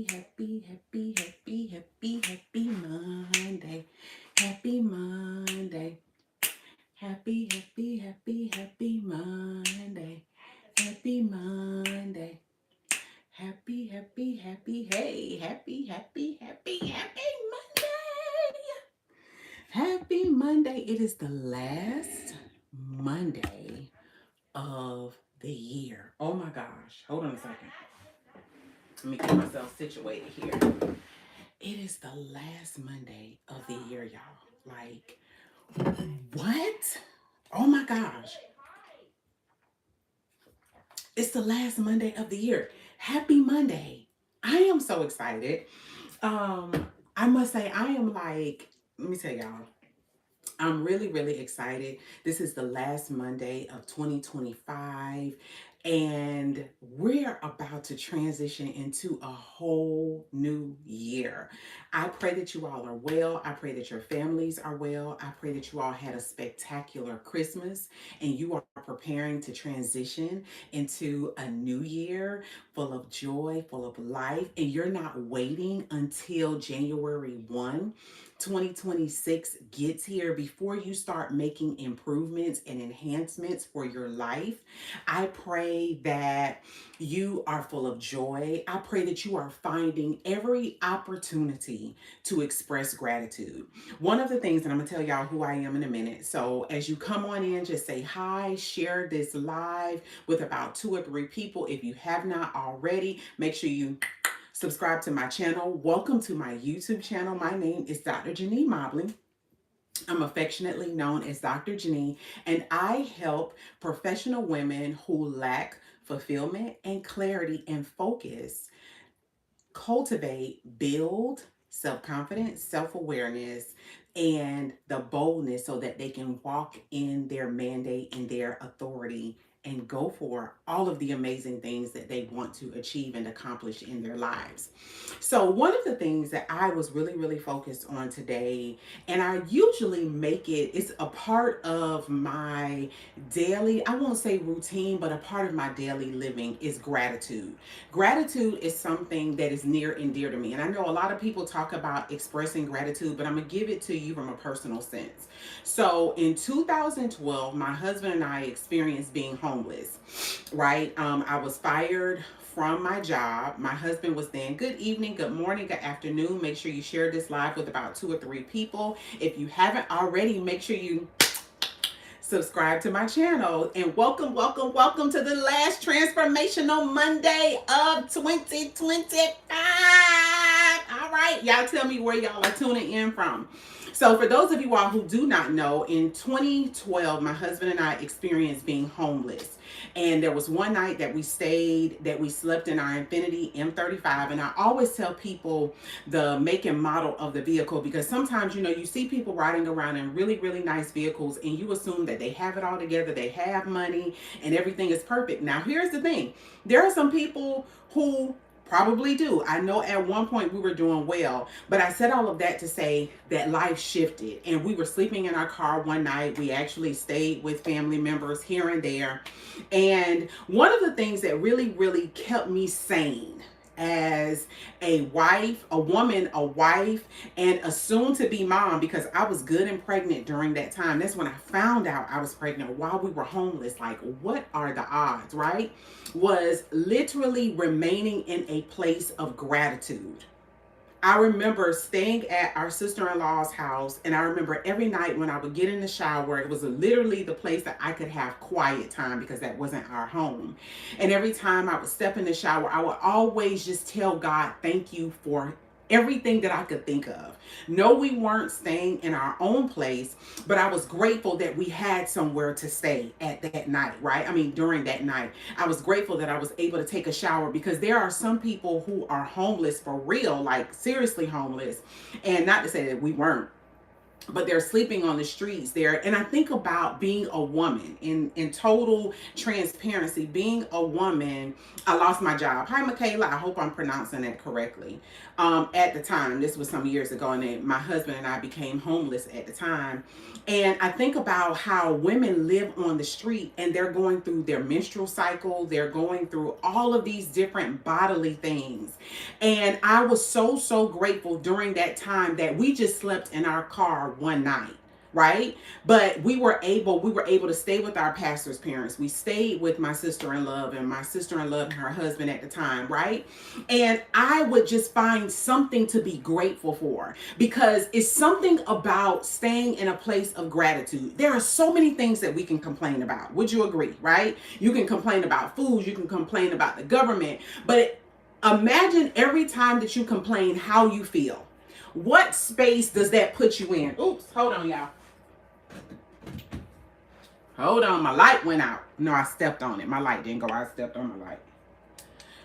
happy Monday. Happy Monday. Happy Monday. Happy Monday. Happy Monday. Happy Monday. It is the last Monday of the year. Oh my gosh. Hold on a second. Let me get myself situated here. It is the last Monday of the year, y'all. Like, what? Oh my gosh. It's the last Monday of the year. Happy Monday. I am so excited. I must say, I am like, let me tell y'all, I'm really, really excited. This is the last Monday of 2025, and we're about to transition into a whole new year. I pray that you all are well. I pray that your families are well. I pray that you all had a spectacular Christmas and you are preparing to transition into a new year full of joy, full of life, and you're not waiting until January 1. 2026 gets here before you start making improvements and enhancements for your life. I pray that you are full of joy. I pray that you are finding every opportunity to express gratitude. One of the things, and I'm gonna tell y'all who I am in a minute. So as you come on in, just say hi, share this live with about 2 or 3 people. If you have not already, make sure you subscribe to my channel. Welcome to my YouTube channel. My name is Dr. JaNee Mobley. I'm affectionately known as Dr. JaNee, and I help professional women who lack fulfillment and clarity and focus cultivate, build self-confidence, self-awareness, and the boldness so that they can walk in their mandate and their authority and go for all of the amazing things that they want to achieve and accomplish in their lives. So one of the things that I was really, really focused on today, and I usually make it, it's a part of my daily, I won't say routine, but a part of my daily living is gratitude. Gratitude is something that is near and dear to me. And I know a lot of people talk about expressing gratitude, but I'm going to give it to you from a personal sense. So in 2012, my husband and I experienced being homeless, right? I was fired from my job. My husband was then, good evening, good morning, good afternoon. Make sure you share this live with about 2 or 3 people. If you haven't already, make sure you subscribe to my channel, and welcome to the last transformational Monday of 2025. All right, y'all tell me where y'all are tuning in from. So for those of you all who do not know, in 2012, my husband and I experienced being homeless. And there was one night that we slept in our Infiniti M35. And I always tell people the make and model of the vehicle, because sometimes, you see people riding around in really, really nice vehicles and you assume that they have it all together, they have money and everything is perfect. Now, here's the thing. There are some people who probably do. I know at one point we were doing well, but I said all of that to say that life shifted and we were sleeping in our car one night. We actually stayed with family members here and there. And one of the things that really, really kept me sane as a wife, a woman, a wife, and a soon-to-be mom, because I was good and pregnant during that time. That's when I found out I was pregnant while we were homeless. Like, what are the odds, right? Was literally remaining in a place of gratitude. I remember staying at our sister-in-law's house, and I remember every night when I would get in the shower, it was literally the place that I could have quiet time because that wasn't our home. And every time I would step in the shower, I would always just tell God, thank you for everything that I could think of. No, we weren't staying in our own place, but I was grateful that we had somewhere to stay at that night, right? I mean, during that night, I was grateful that I was able to take a shower, because there are some people who are homeless for real, like seriously homeless. And not to say that we weren't, but they're sleeping on the streets there. And I think about being a woman in total transparency, being a woman. I lost my job. Hi, Michaela. I hope I'm pronouncing that correctly. At the time, this was some years ago, and then my husband and I became homeless at the time. And I think about how women live on the street and they're going through their menstrual cycle, they're going through all of these different bodily things. And I was so grateful during that time that we just slept in our car one night, right? But we were able to stay with our pastor's parents. We stayed with my sister-in-law and my sister-in-law and her husband at the time, right? And I would just find something to be grateful for, because it's something about staying in a place of gratitude. There are so many things that we can complain about. Would you agree, right? You can complain about food, you can complain about the government, but imagine every time that you complain how you feel. What space does that put you in? Oops, hold on, y'all. Hold on, my light went out. No, I stepped on it. My light didn't go out. I stepped on my light.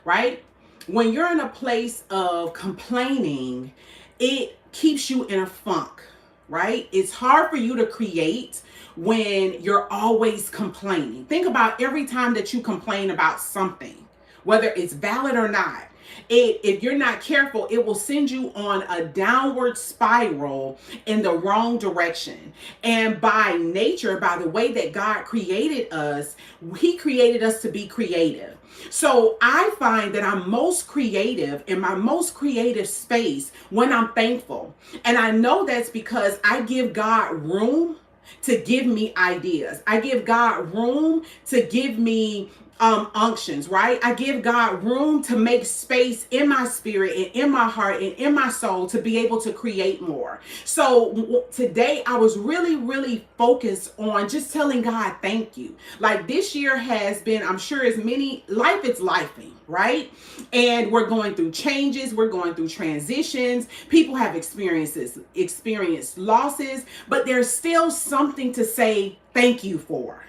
Right? When you're in a place of complaining, it keeps you in a funk, right? It's hard for you to create when you're always complaining. Think about every time that you complain about something, whether it's valid or not. If you're not careful, it will send you on a downward spiral in the wrong direction. And by nature, by the way that God created us, He created us to be creative. So I find that I'm most creative in my most creative space when I'm thankful. And I know that's because I give God room to give me ideas. I give God room to give me unctions, right? I give God room to make space in my spirit and in my heart and in my soul to be able to create more. So today I was really focused on just telling God thank you. Like this year has been, I'm sure as many, life is lifing, right? And we're going through changes, we're going through transitions. People have experienced losses, but there's still something to say thank you for.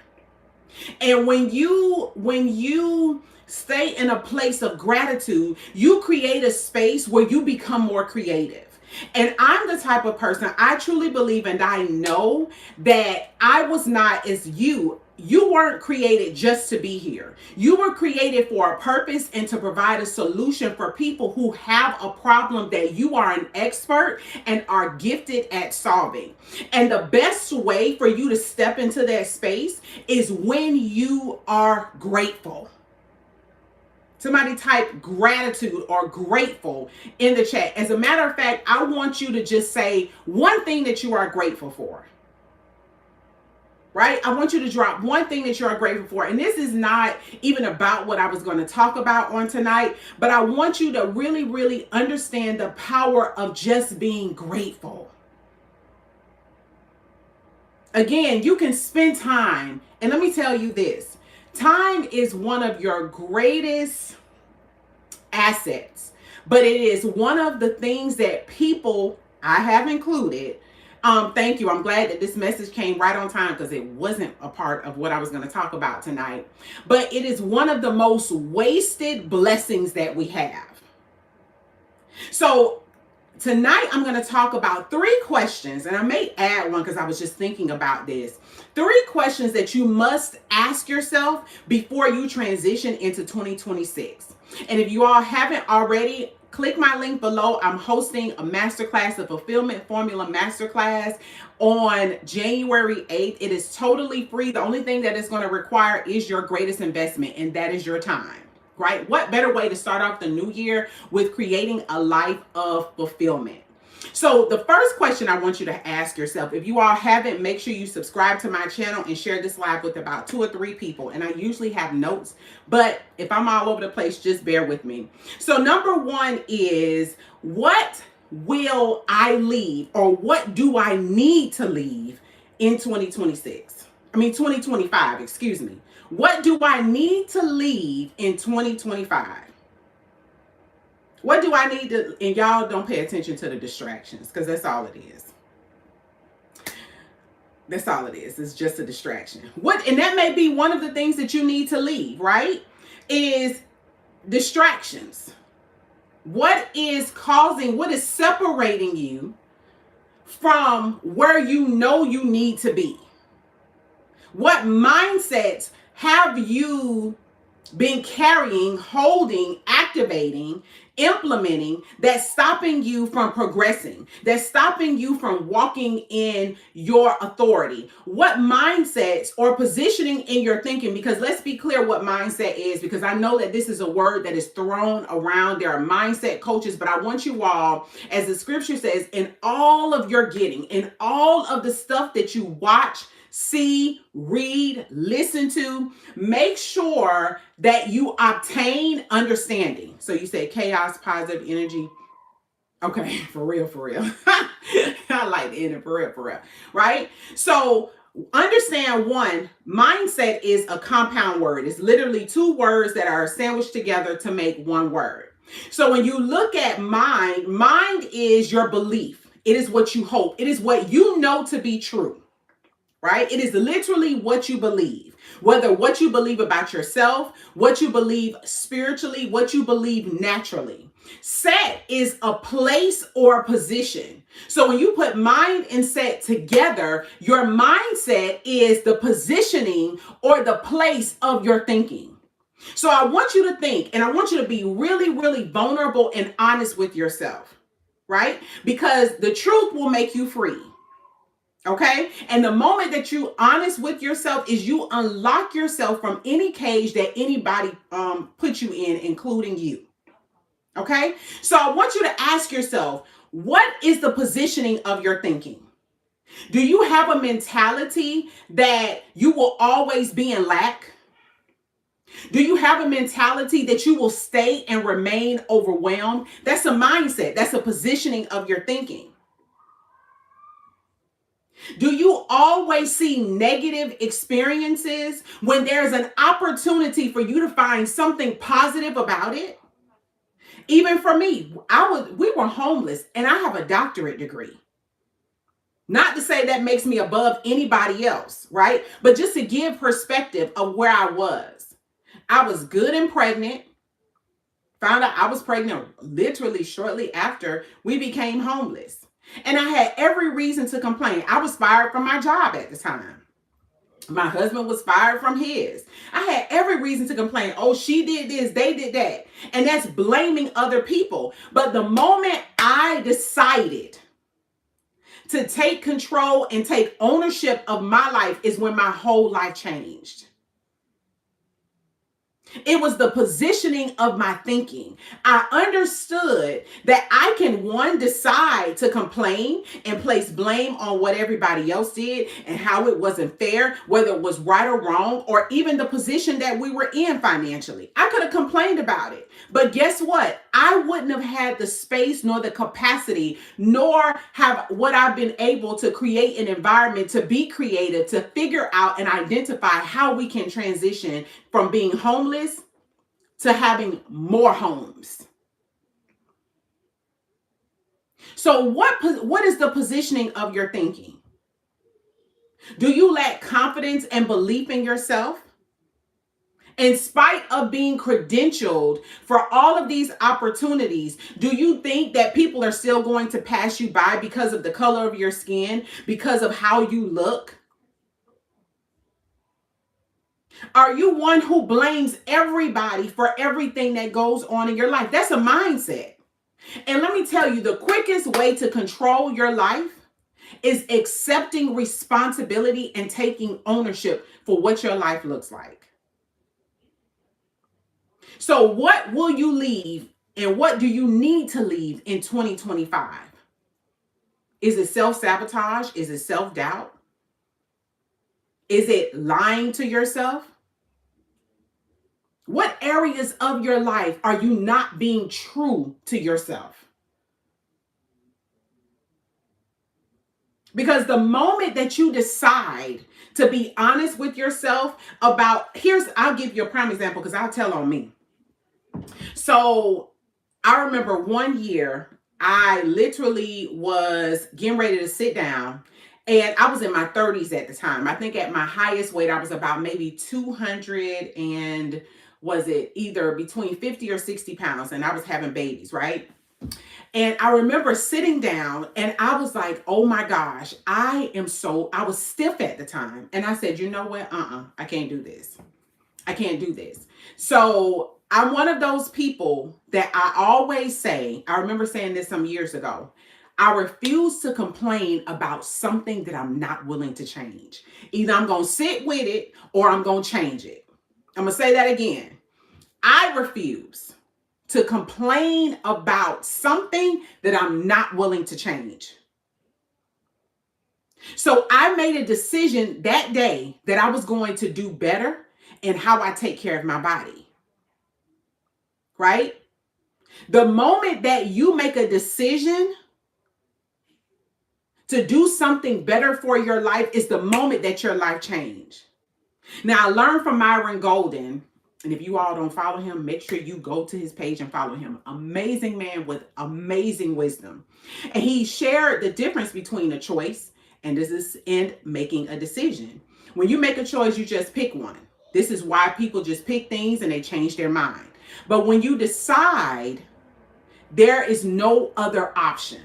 And when you stay in a place of gratitude, you create a space where you become more creative. And I'm the type of person, I truly believe, and I know that I was not as you. You weren't created just to be here. You were created for a purpose and to provide a solution for people who have a problem that you are an expert and are gifted at solving. And the best way for you to step into that space is when you are grateful. Somebody type gratitude or grateful in the chat. As a matter of fact, I want you to just say one thing that you are grateful for. Right? I want you to drop one thing that you are grateful for. And this is not even about what I was going to talk about on tonight, but I want you to really understand the power of just being grateful. Again, you can spend time. And let me tell you this. Time is one of your greatest assets, but it is one of the things that people, I have included, thank you. I'm glad that this message came right on time because it wasn't a part of what I was going to talk about tonight. But it is one of the most wasted blessings that we have. So tonight I'm going to talk about 3 questions, and I may add one because I was just thinking about this. 3 questions that you must ask yourself before you transition into 2026. And if you all haven't already, click my link below. I'm hosting a masterclass, a fulfillment formula masterclass on January 8th. It is totally free. The only thing that it's going to require is your greatest investment, and that is your time. Right? What better way to start off the new year with creating a life of fulfillment? So the first question I want you to ask yourself, if you all haven't, make sure you subscribe to my channel and share this live with about 2 or 3 people. And I usually have notes, but if I'm all over the place, just bear with me. So number 1 is, what will I leave, or what do I need to leave in 2025, excuse me. What do I need to leave in 2025? What do I need to, and y'all don't pay attention to the distractions, because that's all it is. That's all it is. It's just a distraction. And that may be one of the things that you need to leave, right? Is distractions. What is separating you from where you know you need to be? What mindsets have you been carrying, holding, activating, implementing that's stopping you from progressing, that's stopping you from walking in your authority? What mindsets or positioning in your thinking? Because let's be clear what mindset is, because I know that this is a word that is thrown around. There are mindset coaches, but I want you all, as the scripture says, in all of your getting, in all of the stuff that you watch, see, read, listen to, make sure that you obtain understanding. So you say chaos, positive energy. Okay, for real, for real. I like the ending, for real, right? So understand, one, mindset is a compound word. It's literally two words that are sandwiched together to make one word. So when you look at mind is your belief. It is what you hope. It is what you know to be true. Right? It is literally what you believe, whether what you believe about yourself, what you believe spiritually, what you believe naturally. Set is a place or a position. So when you put mind and set together, your mindset is the positioning or the place of your thinking. So I want you to think, and I want you to be really, really vulnerable and honest with yourself, right? Because the truth will make you free. Okay. And the moment that you honest with yourself is you unlock yourself from any cage that anybody put you in, including you. Okay. So I want you to ask yourself, what is the positioning of your thinking? Do you have a mentality that you will always be in lack? Do you have a mentality that you will stay and remain overwhelmed? That's a mindset. That's a positioning of your thinking. Do you always see negative experiences when there's an opportunity for you to find something positive about it? Even for me, we were homeless and I have a doctorate degree. Not to say that makes me above anybody else, right? But just to give perspective of where I was. I was good and pregnant. Found out I was pregnant literally shortly after we became homeless. And I had every reason to complain. I was fired from my job at the time. My husband was fired from his. I had every reason to complain. Oh, she did this, they did that. And that's blaming other people. But the moment I decided to take control and take ownership of my life is when my whole life changed. It was the positioning of my thinking. I understood that I can, one, decide to complain and place blame on what everybody else did and how it wasn't fair, whether it was right or wrong, or even the position that we were in financially. I could have complained about it. But guess what? I wouldn't have had the space nor the capacity, nor have what I've been able to create an environment to be creative, to figure out and identify how we can transition from being homeless to having more homes. So what is the positioning of your thinking? Do you lack confidence and belief in yourself? In spite of being credentialed for all of these opportunities, do you think that people are still going to pass you by because of the color of your skin, because of how you look? Are you one who blames everybody for everything that goes on in your life? That's a mindset. And let me tell you, the quickest way to control your life is accepting responsibility and taking ownership for what your life looks like. So what will you leave and what do you need to leave in 2025? Is it self-sabotage? Is it self-doubt? Is it lying to yourself? What areas of your life are you not being true to yourself? Because the moment that you decide to be honest with yourself about, I'll give you a prime example because I'll tell on me. So I remember one year, I literally was getting ready to sit down and I was in my 30s at the time. I think at my highest weight, I was about maybe 200 and was it either between 50 or 60 pounds and I was having babies, right? And I remember sitting down and I was like, oh my gosh, I was stiff at the time. And I said, you know what? I can't do this. I can't do this. So I'm one of those people that I always say, I remember saying this some years ago. I refuse to complain about something that I'm not willing to change. Either I'm going to sit with it or I'm going to change it. I'm going to say that again. I refuse to complain about something that I'm not willing to change. So I made a decision that day that I was going to do better in how I take care of my body. Right? The moment that you make a decision to do something better for your life is the moment that your life changed. Now, I learned from Myron Golden, and if you all don't follow him, make sure you go to his page and follow him. Amazing man with amazing wisdom. And he shared the difference between a choice and making a decision. When you make a choice, you just pick one. This is why people just pick things and they change their mind. But when you decide, there is no other option.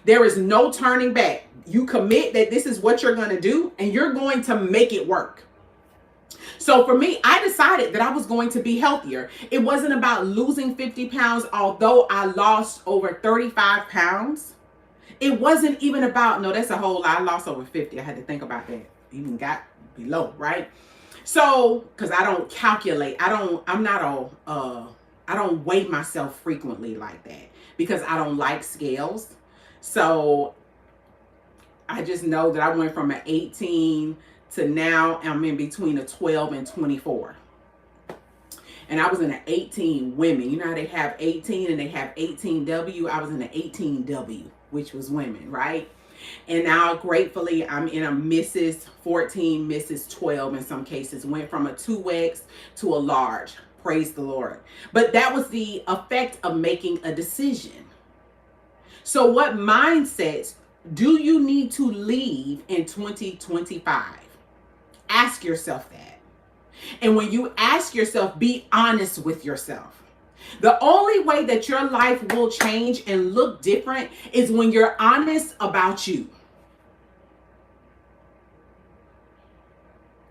There is no turning back. You commit that this is what you're going to do and you're going to make it work. So for me, I decided that I was going to be healthier. It wasn't about losing 50 pounds, although I lost over 35 pounds. It wasn't even about, no, that's a whole lot. I lost over 50. I had to think about that. Even got below, right? So, because I don't calculate, I don't weigh myself frequently like that because I don't like scales. So I just know that I went from an 18 to now I'm in between a 12 and 24. And I was in an 18 women. You know how they have 18 and they have 18W? I was in an 18W, which was women, right? And now, gratefully, I'm in a Mrs. 14, Mrs. 12 in some cases. Went from a 2X to a large. Praise the Lord. But that was the effect of making a decision. So what mindsets do you need to leave in 2025? Ask yourself that. And when you ask yourself, be honest with yourself. The only way that your life will change and look different is when you're honest about you.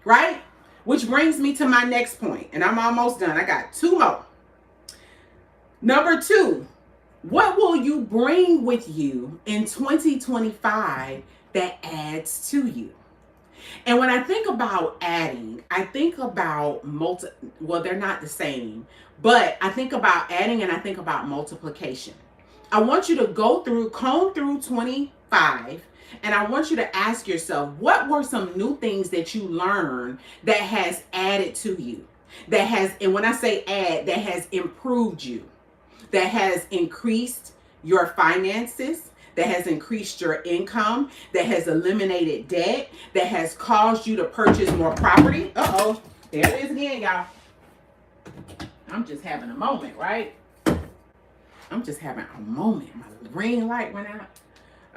Right? Which brings me to my next point, and I'm almost done. I got two more. Number 2, what will you bring with you in 2025 that adds to you? And when I think about adding, I think about well, they're not the same, but I think about adding and I think about multiplication. I want you to comb through 25, and I want you to ask yourself, what were some new things that you learned that has added to you? And when I say add, that has improved you, that has increased your finances, that has increased your income, that has eliminated debt, that has caused you to purchase more property. Uh-oh, there it is again, y'all. I'm just having a moment, right? I'm just having a moment. My green light went out.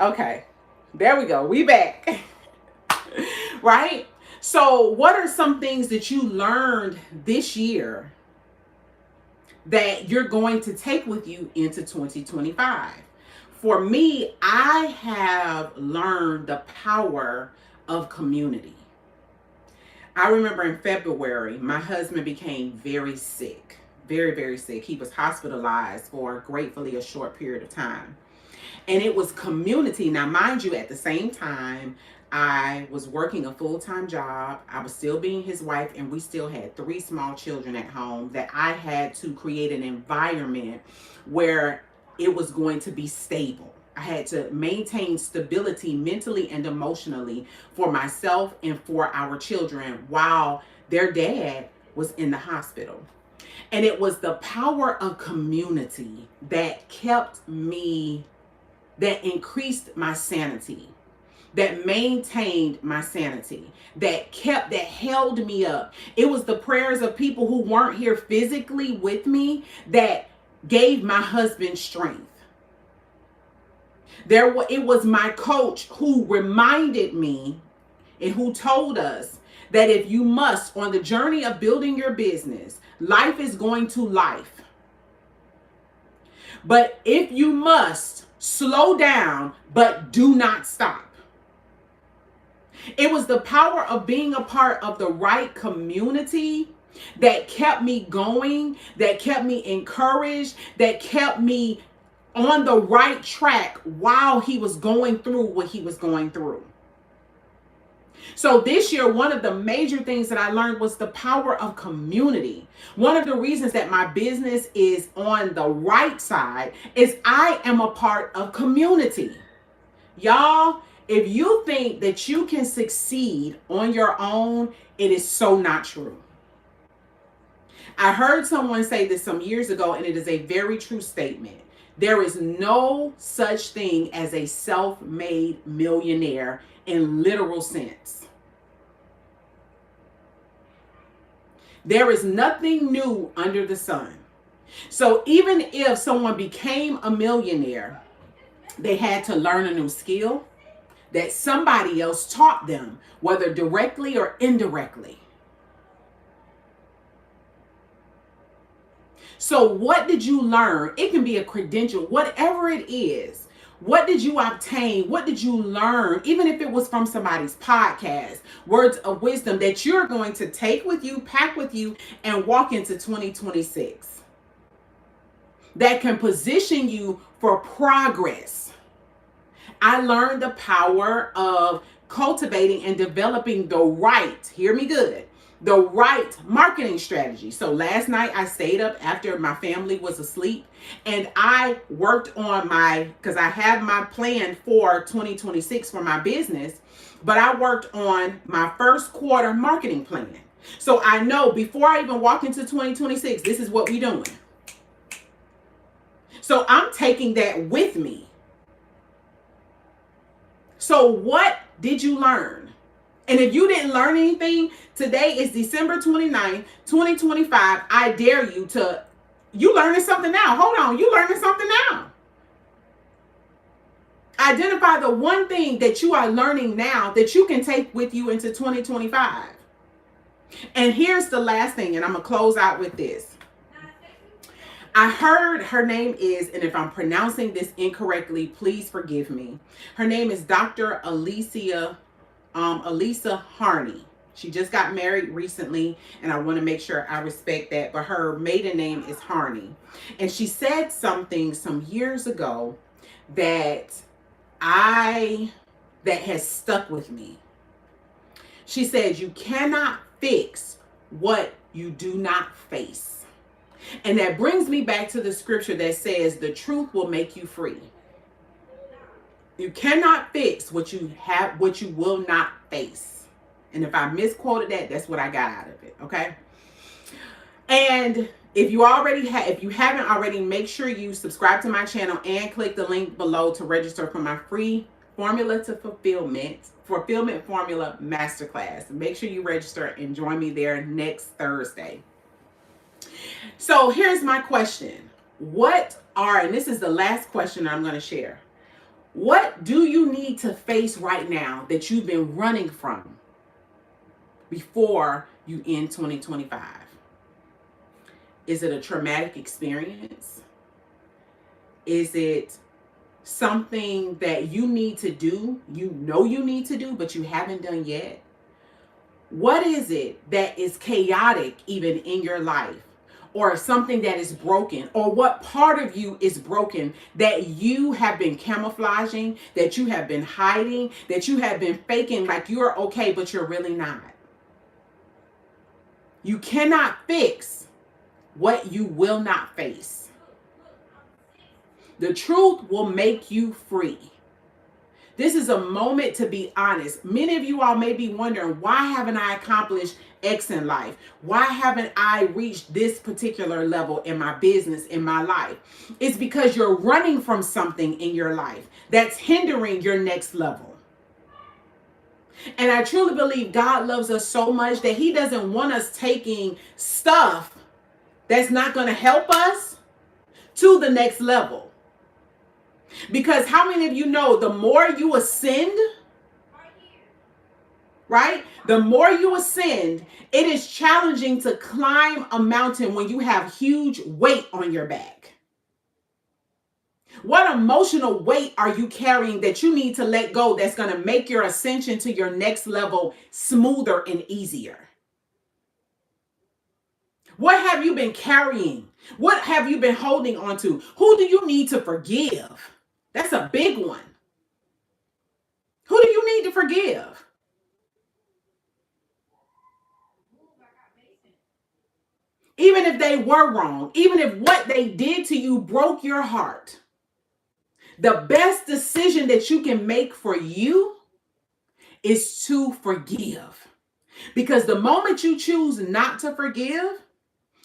Okay, there we go. We back. Right? So what are some things that you learned this year that you're going to take with you into 2025? For me, I have learned the power of community. I remember in February, my husband became very sick, very, very sick. He was hospitalized for gratefully a short period of time. And it was community. Now, mind you, at the same time, I was working a full-time job. I was still being his wife, and we still had 3 small children at home that I had to create an environment where it was going to be stable. I had to maintain stability mentally and emotionally for myself and for our children while their dad was in the hospital. And it was the power of community that that increased my sanity, that maintained my sanity, that held me up. It was the prayers of people who weren't here physically with me that gave my husband strength. It was my coach who reminded me and who told us that if you must, on the journey of building your business, life is going to life. But if you must, slow down, but do not stop. It was the power of being a part of the right community that kept me going, that kept me encouraged, that kept me on the right track while he was going through what he was going through. So this year, one of the major things that I learned was the power of community. One of the reasons that my business is on the right side is I am a part of community. Y'all, if you think that you can succeed on your own, it is so not true. I heard someone say this some years ago, and it is a very true statement. There is no such thing as a self-made millionaire in literal sense. There is nothing new under the sun. So even if someone became a millionaire, they had to learn a new skill that somebody else taught them, whether directly or indirectly. So what did you learn? It can be a credential, whatever it is. What did you obtain? What did you learn? Even if it was from somebody's podcast, words of wisdom that you're going to take with you, pack with you, and walk into 2026. That can position you for progress. I learned the power of cultivating and developing the right, hear me good, the right marketing strategy. So last night I stayed up after my family was asleep and I worked on because I have my plan for 2026 for my business, but I worked on my first quarter marketing plan. So I know before I even walk into 2026, this is what we're doing. So I'm taking that with me. So what did you learn? And if you didn't learn anything, today is December 29th, 2025. I dare you to, you learning something now. Hold on, you learning something now. Identify the one thing that you are learning now that you can take with you into 2025. And here's the last thing, and I'm going to close out with this. I heard her name is, and if I'm pronouncing this incorrectly, please forgive me. Her name is Dr. Elisa Harney. She just got married recently, and I want to make sure I respect that, but her maiden name is Harney. And she said something some years ago that has stuck with me. She said, you cannot fix what you do not face. And that brings me back to the scripture that says the truth will make you free. You cannot fix what you will not face. And if I misquoted that, that's what I got out of it. Okay. And if you haven't already, make sure you subscribe to my channel and click the link below to register for my free Formula to Fulfillment Formula Masterclass. Make sure you register and join me there next Thursday. So here's my question. And this is the last question I'm going to share. What do you need to face right now that you've been running from before you end 2025? Is it a traumatic experience? Is it something that you need to do, you need to do, but you haven't done yet? What is it that is chaotic even in your life? Or something that is broken? Or what part of you is broken that you have been camouflaging, that you have been hiding, that you have been faking like you're okay, but you're really not? You cannot fix what you will not face. The truth will make you free. This is a moment to be honest. Many of you all may be wondering, why haven't I accomplished X in life? Why haven't I reached this particular level in my business, in my life? It's because you're running from something in your life that's hindering your next level. And I truly believe God loves us so much that he doesn't want us taking stuff that's not going to help us to the next level. Because how many of you know the more you ascend, right? The more you ascend, it is challenging to climb a mountain when you have huge weight on your back. What emotional weight are you carrying that you need to let go that's going to make your ascension to your next level smoother and easier? What have you been carrying? What have you been holding on to? Who do you need to forgive? That's a big one. Who do you need to forgive? Even if they were wrong, even if what they did to you broke your heart, the best decision that you can make for you is to forgive. Because the moment you choose not to forgive,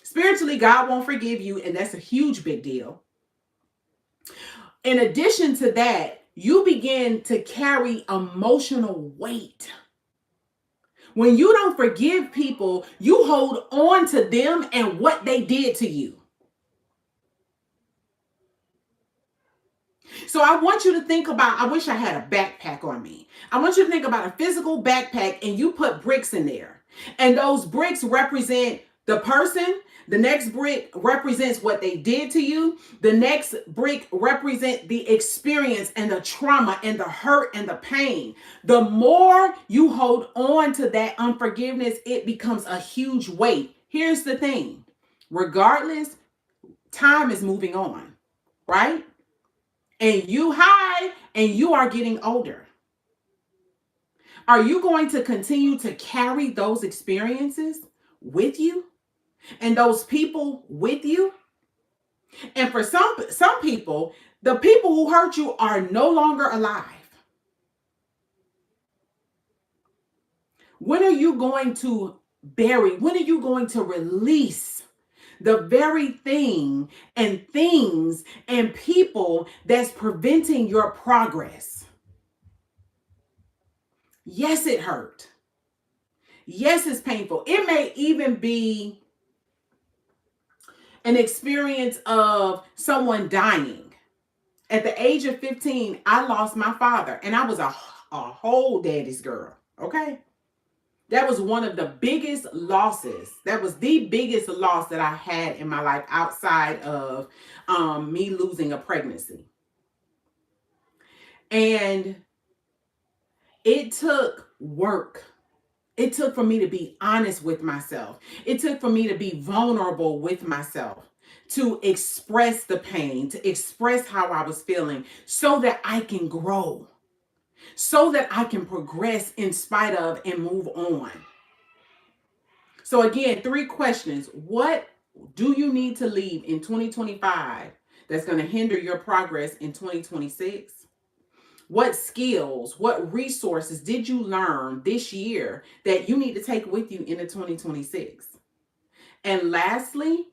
spiritually, God won't forgive you, and that's a huge big deal. In addition to that, you begin to carry emotional weight. When you don't forgive people, you hold on to them and what they did to you. So I want you to think about, I wish I had a backpack on me. I want you to think about a physical backpack and you put bricks in there. And those bricks represent the person. The next brick represents what they did to you. The next brick represents the experience and the trauma and the hurt and the pain. The more you hold on to that unforgiveness, it becomes a huge weight. Here's the thing. Regardless, time is moving on, right? And you high and you are getting older. Are you going to continue to carry those experiences with you and those people with you? And for some people, the people who hurt you are no longer alive. When are you going to bury? When are you going to release the very thing and things and people that's preventing your progress? Yes, it hurt. Yes, it's painful. It may even be an experience of someone dying. At the age of 15, I lost my father, and I was a whole daddy's girl. Okay. That was one of the biggest losses. That was the biggest loss that I had in my life outside of me losing a pregnancy. And it took work. It took for me to be honest with myself. It took for me to be vulnerable with myself, to express the pain, to express how I was feeling so that I can grow, so that I can progress in spite of and move on. So again, 3 questions. What do you need to leave in 2025 that's going to hinder your progress in 2026? What skills, what resources did you learn this year that you need to take with you into 2026? And lastly,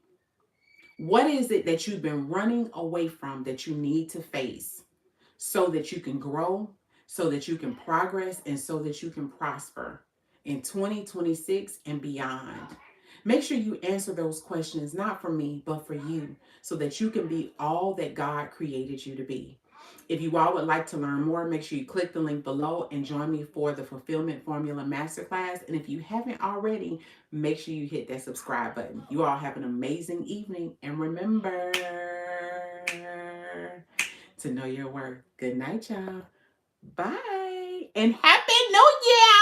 what is it that you've been running away from that you need to face so that you can grow, so that you can progress, and so that you can prosper in 2026 and beyond? Make sure you answer those questions, not for me, but for you, so that you can be all that God created you to be. If you all would like to learn more, make sure you click the link below and join me for the Fulfillment Formula Masterclass. And if you haven't already, make sure you hit that subscribe button. You all have an amazing evening. And remember to know your worth. Good night, y'all. Bye. And Happy New Year!